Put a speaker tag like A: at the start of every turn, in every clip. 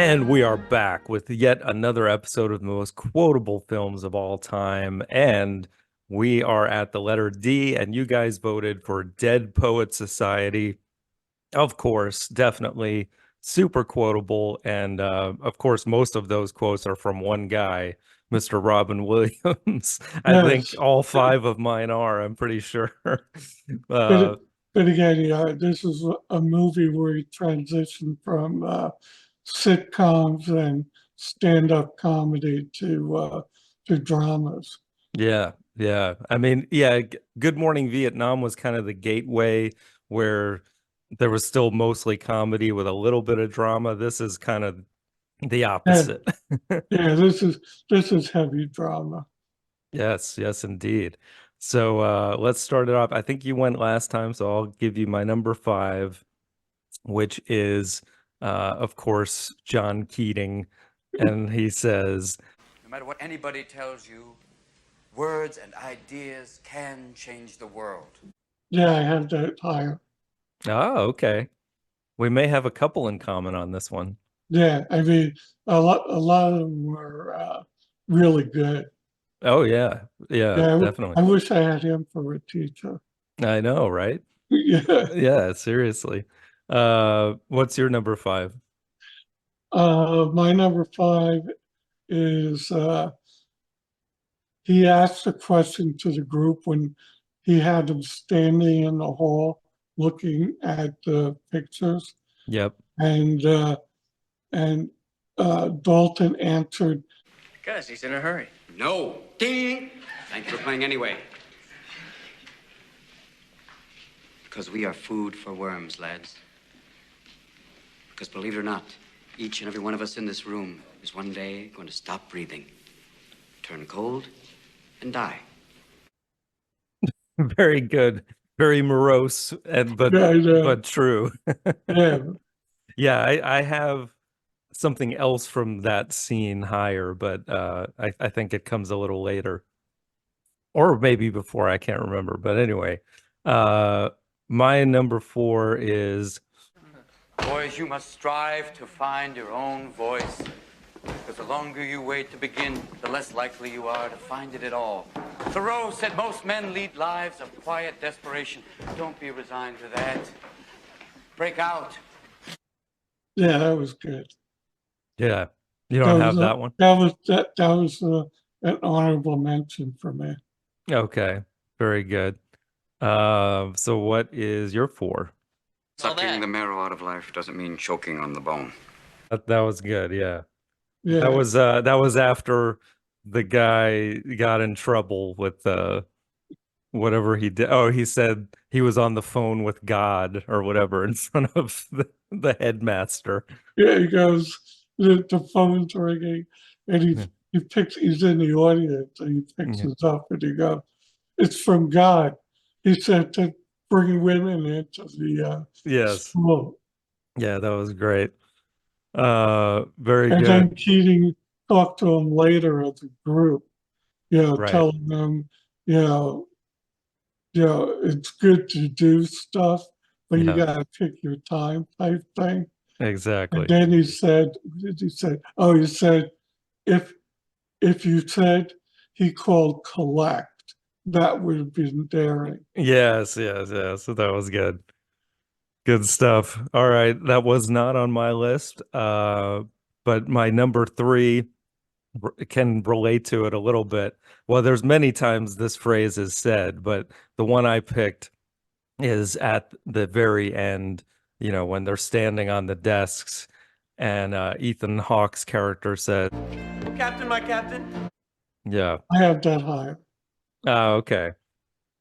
A: And we are back with yet another episode of the most quotable films of all time. And we are at the letter D, and you guys voted for Dead Poet Society. Of course, definitely super quotable. And of course, most of those quotes are from one guy, Mr. Robin Williams. I think
B: Yes,
A: all five of mine are, I'm pretty sure.
B: but
A: uh,
B: but again, this is a movie where he transitioned from sitcoms and stand-up comedy to dramas.
A: Yeah, yeah. I mean, yeah, Good Morning Vietnam was kind of the gateway where there was still mostly comedy with a little bit of drama. This is kind of the
B: Yeah,
A: opposite.
B: yeah, this is heavy drama.
A: Yes, yes, indeed. So let's start it off. I think you went last time, so I'll give you my number five, which is of course John Keating. And he says,
C: No matter what anybody tells you, words and ideas can change the world.
B: Yeah, I have that higher.
A: oh, okay. We may have a couple in common on this one.
B: Yeah, I mean, a lot of them were really good.
A: Oh yeah. Yeah,
B: Yeah,
A: definitely.
B: I wish I had him for a teacher.
A: I know, right?
B: Yeah.
A: Yeah, seriously. What's your number five?
B: My number five is he asked a question to the group when he had them standing in the hall looking at the pictures,
A: Yep.
B: and and Dalton answered,
C: Because he's in a hurry. No. Ding! Thanks for playing anyway. Because we are food for worms, lads. Because believe it or not, each and every one of us in this room is one day going to stop breathing, turn cold, and die.
A: Very good. Very morose and
B: "Yeah,
A: but true.
B: yeah,
A: Yeah, I have something else from that scene higher, but I think it comes a little later. Or maybe before, I can't remember. But anyway, uh my number four is
C: Boys, you must strive to find your own voice. Because the longer you wait to begin, the less likely you are to find it at all. Thoreau said most men lead lives of quiet desperation. Don't be resigned to that. Break out.
B: yeah, that was good.
A: yeah. You
B: That
A: don't
B: was
A: have that one?
B: an honorable mention for me.
A: Okay. Very good. So what is your four?
C: Sucking the marrow out of life doesn't mean choking on the bone.
A: That was good, yeah.
B: Yeah,
A: That was after the guy got in trouble with whatever he did. Oh, he said he was on the phone with God or whatever in front of the headmaster.
B: yeah. He goes, the phone's ringing, and
A: Yeah.
B: he's in the audience, and he picks
A: Yeah.
B: it up, and he goes, "It's from God." He said to bring women into the
A: Yes.
B: school.
A: Yeah, that was great. Very
B: And
A: good.
B: then Keating talked to him later as a group,
A: Right.
B: telling them, you know, it's good to do stuff, but you
A: Yeah,
B: gotta pick your time type thing. And
A: exactly.
B: then he said, what did he say? Oh, he said, if you said he called collect, that would have been daring.
A: Yes, yes, yes. So that was good. Good stuff. All right, that was not on my list. But my number three can relate to it a little bit. Well, there's many times this phrase is said, but the one I picked is at the very end, when they're standing on the desks and Ethan Hawke's character said,
C: Captain, my captain.
A: yeah.
B: I have that higher.
A: Oh, okay.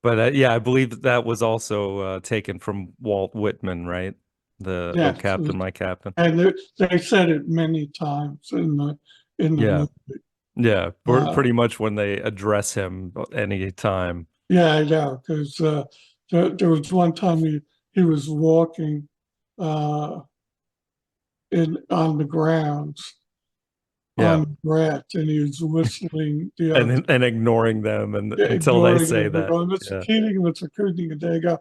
A: But yeah, I believe that was also taken from Walt Whitman, right? The "Oh
B: Yes,
A: Captain, my Captain."
B: and they said it many times in the
A: Yeah.
B: movie.
A: Yeah,
B: Uh,
A: pretty much when they address him any time.
B: yeah, I know, because there was one time he was walking uh, in on the grounds
A: Yeah.
B: on the grass, and he was whistling,
A: And ignoring them and until they
B: ignoring
A: say
B: them,
A: that.
B: going, "Mr.
A: Yeah.
B: Keating, Mr. Keating," and they go,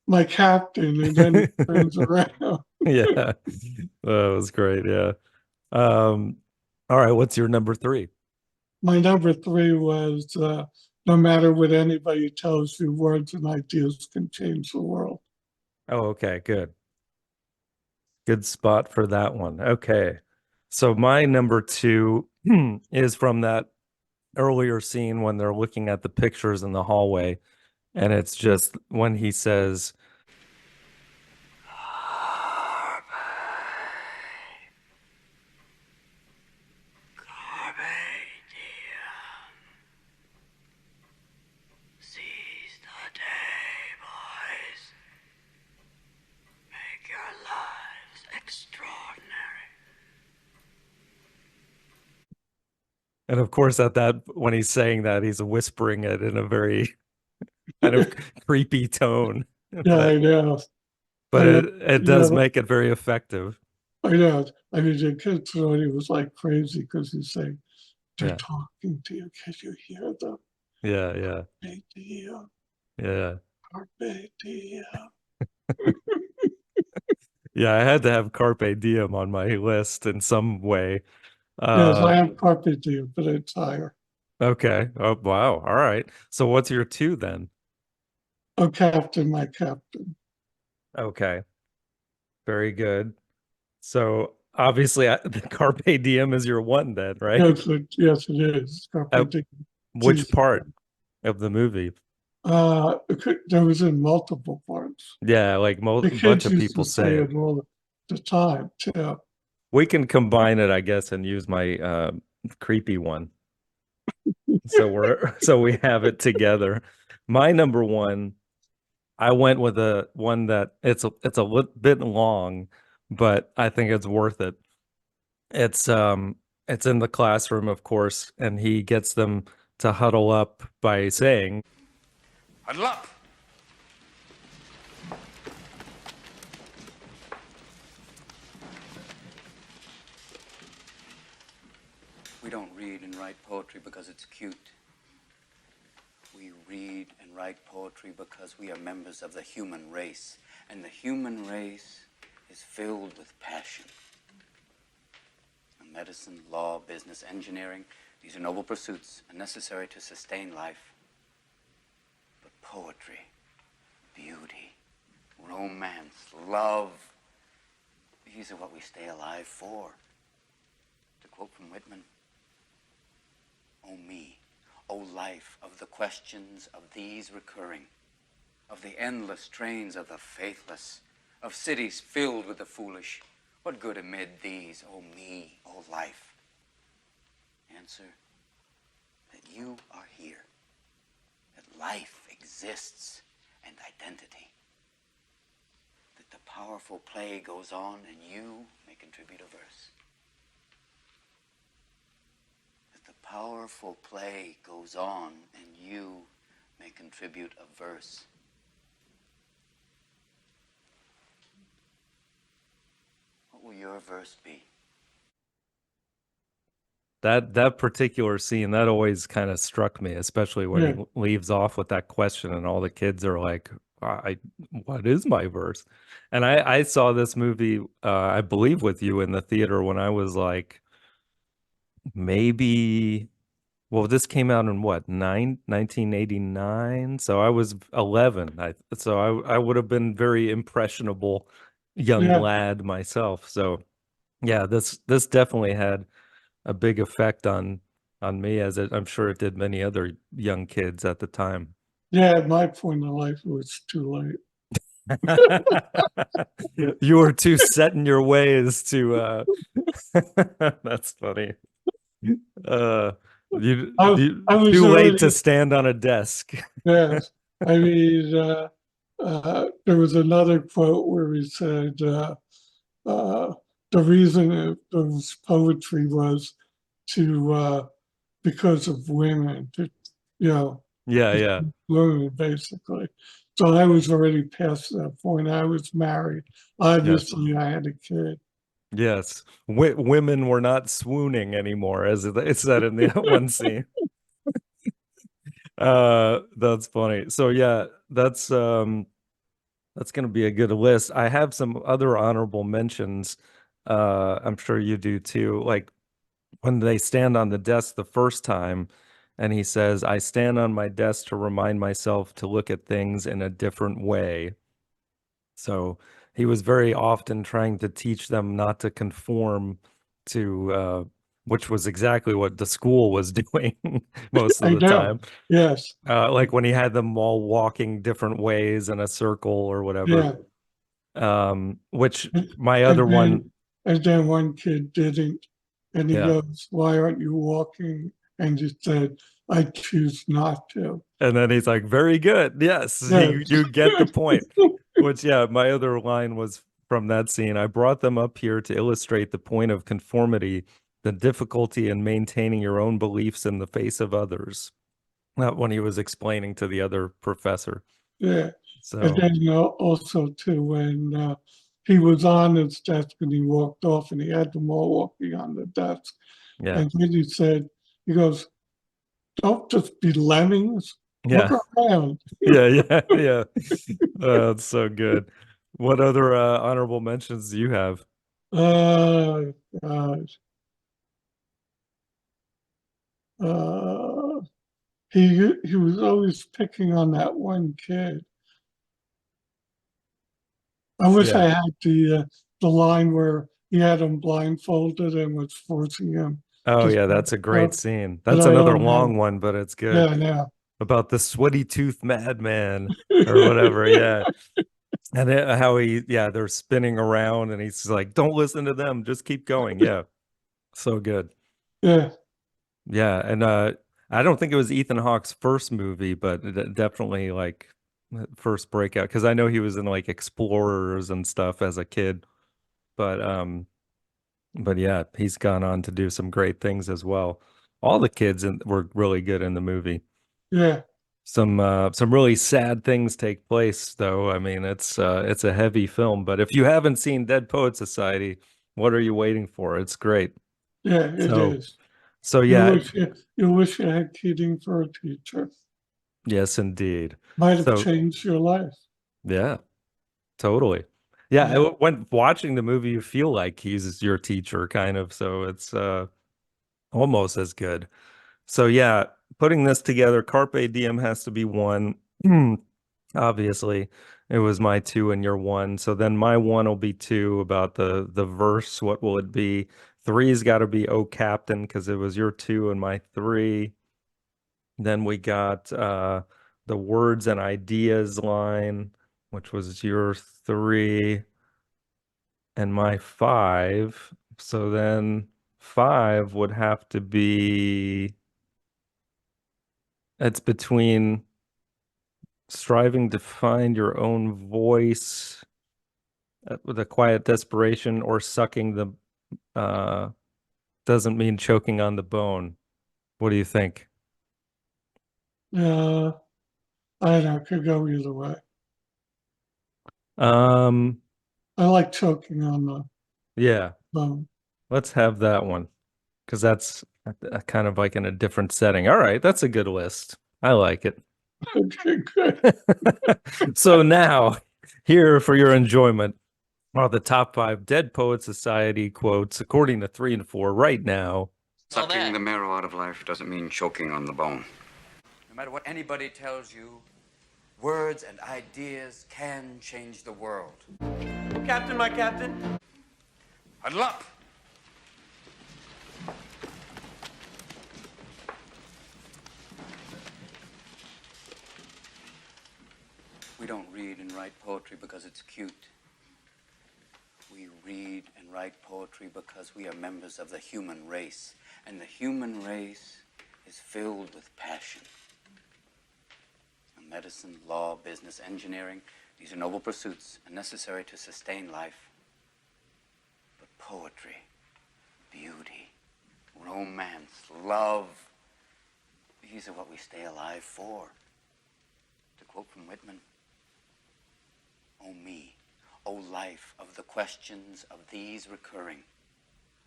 B: "My captain," and then he turns around.
A: Yeah. That was great. Yeah. Um, all right, what's your number three?
B: My number three was no matter what anybody tells you, words and ideas can change the world.
A: Oh, okay, good. Good spot for that one. Okay. So my number two is from that earlier scene when they're looking at the pictures in the hallway, and it's just when he says,
C: Seize the day, boys. Make your lives extraordinary.
A: and of course at that when he's saying that, he's whispering it in a very kind of creepy tone.
B: Yeah, I
A: But
B: know.
A: but
B: I know.
A: it does
B: Yeah,
A: make it very effective.
B: I know. I mean, the kids thought he was like crazy because he's saying, they're
A: Yeah.
B: talking to you. Can you hear them?
A: Yeah, yeah,
B: Carpe diem,
A: yeah.
B: carpe diem.
A: Yeah, I had to have Carpe Diem on my list in some way.
B: Yes,
A: Uh
B: I am carpe diem, but it's higher.
A: okay. Oh wow. All right. So what's your two then?
B: Oh, Captain, my Captain.
A: Okay. Very good. So obviously the Carpe Diem is your one then, right?
B: Yes, it is.
A: Uh,
B: Carpe diem.
A: which
B: Jesus.
A: part of the movie?
B: There was in multiple parts.
A: Yeah, like
B: The
A: a bunch
B: kids
A: of
B: used to
A: people say
B: say
A: it.
B: it all the time, too.
A: We can combine it, I guess, and use my creepy one. So so we have it together. My number one, I went with a one that it's a bit long, but I think it's worth it. It's in the classroom, of course, and he gets them to huddle up by saying,
C: Huddle up. We don't read and write poetry because it's cute. We read and write poetry because we are members of the human race, and the human race is filled with passion. Medicine, law, business, engineering, these are noble pursuits and necessary to sustain life. But poetry, beauty, romance, love, these are what we stay alive for. To quote from Whitman, "O me, O life of the questions of these recurring, of the endless trains of the faithless, of cities filled with the foolish, what good amid these, O me, O life? Answer, that you are here, that life exists and identity, that the powerful play goes on and you may contribute a verse. That the powerful play goes on and you may contribute a verse." What will your verse be?
A: that particular scene that always kind of struck me, especially when
B: Yeah,
A: he leaves off with that question, and all the kids are like, "I, what is my verse?" And I saw this movie, I believe, with you in the theater when I was like maybe. Well, this came out in what, 1989? So I was 11. I would have been very impressionable young
B: yeah,
A: lad myself. So yeah, this definitely had a big effect on me, as I'm sure it did many other young kids at the time.
B: yeah. At my point in life, it was too late.
A: You were too set in your ways to that's funny. Uh
B: I was
A: too late to
B: already,
A: stand on a desk.
B: yes. I mean, there was another quote where he said, uh, the reason there was poetry was to, because of women, to, you know,
A: Yeah, yeah.
B: women, basically. So I was already past that point. I was married.
A: Yes.
B: Obviously, I had a kid.
A: Yes. Women were not swooning anymore, as it said in the one scene. That's funny. So yeah, That's going to be a good list. I have some other honorable mentions. I'm sure you do too. Like when they stand on the desk the first time, and he says, "I stand on my desk to remind myself to look at things in a different way." So he was very often trying to teach them not to conform to, which was exactly what the school was doing most of
B: I
A: the
B: know.
A: time.
B: Yes.
A: Like when he had them all walking different ways in a circle or whatever.
B: Yeah.
A: Which
B: And,
A: my
B: and
A: other one,
B: then and then one kid didn't, and he
A: yeah.
B: goes, "Why aren't you walking?" And he said, "I choose not to."
A: And then he's like, very good. Yes,
B: Yes.
A: you get the point. Which, yeah, my other line was from that scene. I brought them up here to illustrate the point of conformity, the difficulty in maintaining your own beliefs in the face of others. Not when he was explaining to the other professor.
B: Yeah. And
A: So,
B: then also too, when he was on his desk and he walked off and he had them all walking on the desk.
A: yeah,
B: And then he said, he goes, "Don't just be lemmings. Look
A: yeah,
B: around."
A: yeah, yeah, yeah. It's so good. What other honorable mentions do you have?
B: Uh, gosh. Uh, he was always picking on that one kid. I wish I
A: Yeah.
B: had the line where he had him blindfolded and was forcing him
A: Oh,
B: to
A: yeah,
B: stand
A: that's a great
B: up,
A: scene.
B: but
A: That's
B: I
A: another
B: don't have.
A: long one, but it's good.
B: Yeah, yeah,
A: About the sweaty tooth madman or whatever. Yeah. And how he, yeah, they're spinning around and he's like, don't listen to them. Just keep going. Yeah. So good.
B: yeah,
A: Yeah. And I don't think it was Ethan Hawke's first movie, but definitely like first breakout because I know he was in like Explorers and stuff as a kid. But yeah, he's gone on to do some great things as well. All the kids were really good in the movie.
B: yeah,
A: Some really sad things take place though. I mean, it's a heavy film, but if you haven't seen Dead Poet Society, what are you waiting for? It's great.
B: yeah. It
A: So
B: is.
A: so
B: You
A: yeah,
B: wish you wish you had Keating for a teacher.
A: yes indeed.
B: Might have
A: So
B: changed your life.
A: yeah, totally. Yeah,
B: Yeah,
A: when watching the movie, you feel like he's your teacher kind of, so it's almost as good. So yeah, putting this together, Carpe Diem has to be one. Obviously, it was my two and your one. So then my one will be two about the verse. What will it be? Three's got to be "Oh Captain" because it was your two and my three. Then we got the words and ideas line, which was your three and my five. So then five would have to be it's between striving to find your own voice with a quiet desperation or sucking the uh doesn't mean choking on the bone. What do you think?
B: yeah. I don't know. Could go either way.
A: Um,
B: I like choking on the
A: yeah,
B: bone.
A: let's have that one because that's kind of like in a different setting. All right, that's a good list. I like it.
B: Okay, good.
A: So now, here for your enjoyment are the top five Dead Poet Society quotes according to three and four right now.
C: Sucking the marrow out of life doesn't mean choking on the bone. No matter what anybody tells you, words and ideas can change the world.
D: Captain, my captain.
C: Huddle up! We don't read and write poetry because it's cute. We read and write poetry because we are members of the human race, and the human race is filled with passion. Medicine, law, business, engineering, these are noble pursuits and necessary to sustain life. But poetry, beauty, romance, love, these are what we stay alive for. To quote from Whitman, "O me, O life of the questions of these recurring,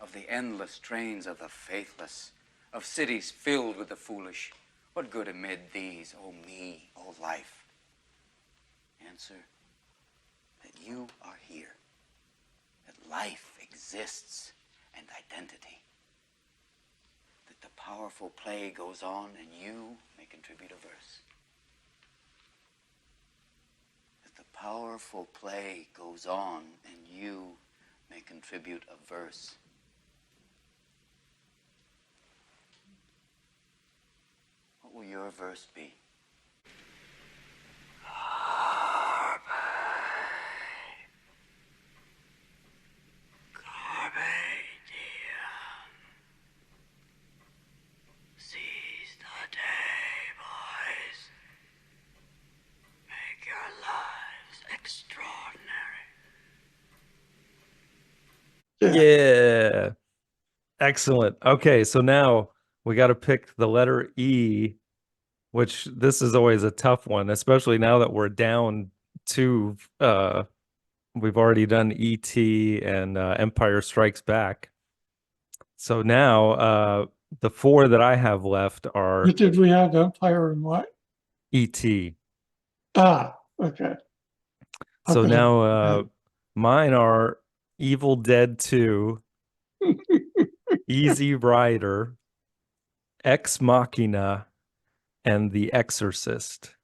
C: of the endless trains of the faithless, of cities filled with the foolish, what good amid these, O me, O life? Answer, that you are here, that life exists and identity, that the powerful play goes on and you may contribute a verse. That the powerful play goes on and you may contribute a verse. What will your verse be? Seize the day, boys. Make your lives extraordinary.
A: Yeah. Excellent. Okay, so now we got to pick the letter E, which this is always a tough one, especially now that we're down to we've already done E.T. and Empire Strikes Back. So now the four that I have left are
B: But did we have Empire and what?
A: E.T.
B: Ah, okay.
A: So
B: Okay.
A: now mine are Evil Dead 2, Easy Rider, Ex Machina, and The Exorcist.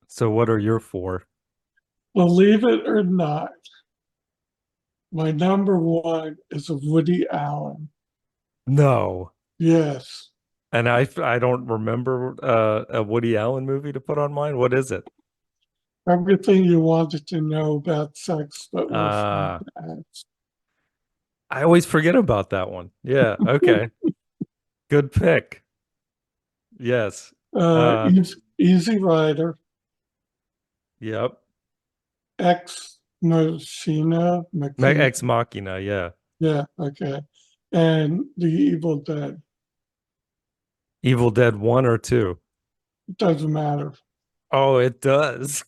A: So what are your four?
B: Believe it or not, my number one is a Woody Allen.
A: No.
B: Yes.
A: And I don't remember a Woody Allen movie to put on mine. What is it?
B: Everything you wanted to know about sex, but were afraid
A: Uh
B: to ask.
A: I always forget about that one. Yeah, okay. Good pick. Yes. Uh
B: Easy Rider,
A: yep.
B: Ex Machina.
A: Ex Machina, yeah.
B: Yeah, okay. And The Evil Dead.
A: Evil Dead 1 or 2.
B: It doesn't matter.
A: Oh, it does.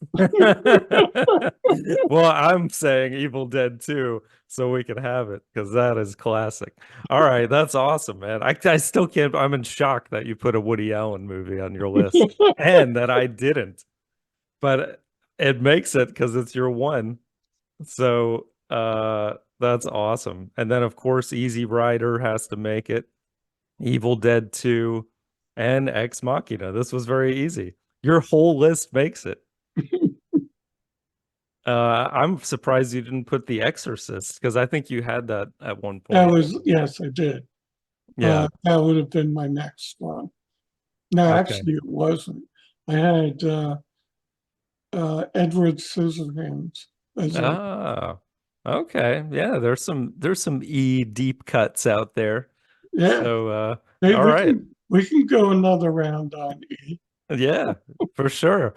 A: Well, I'm saying Evil Dead 2 so we can have it because that is classic. All right, that's awesome, man. I still can't, I'm in shock that you put a Woody Allen movie on your list and that I didn't. But it makes it because it's your one. So that's awesome. And then of course Easy Rider has to make it. Evil Dead 2 and Ex Machina. This was very easy. Your whole list makes it. I'm surprised you didn't put The Exorcist because I think you had that at one
B: That
A: point.
B: was, yes, I did.
A: Yeah.
B: That would have been my next one. No,
A: Okay.
B: actually, it wasn't. I had Edward Scissorhands as a,
A: Ah. Okay. Yeah, there's some E deep cuts out there.
B: yeah.
A: So
B: Maybe
A: all right.
B: we can go another round on E.
A: Yeah, for sure.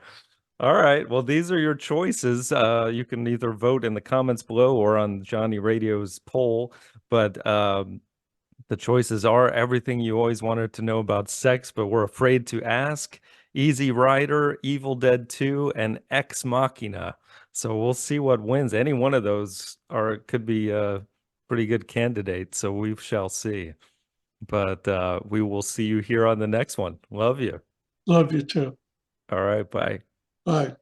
A: All right. Well, these are your choices. You can either vote in the comments below or on Johnny Radio's poll, but the choices are everything you always wanted to know about sex, but were afraid to ask, Easy Rider, Evil Dead 2, and Ex Machina. So we'll see what wins. Any one of those could be a pretty good candidate, so we shall see. But we will see you here on the next one. Love you.
B: Love you too.
A: All right, bye.
B: Bye.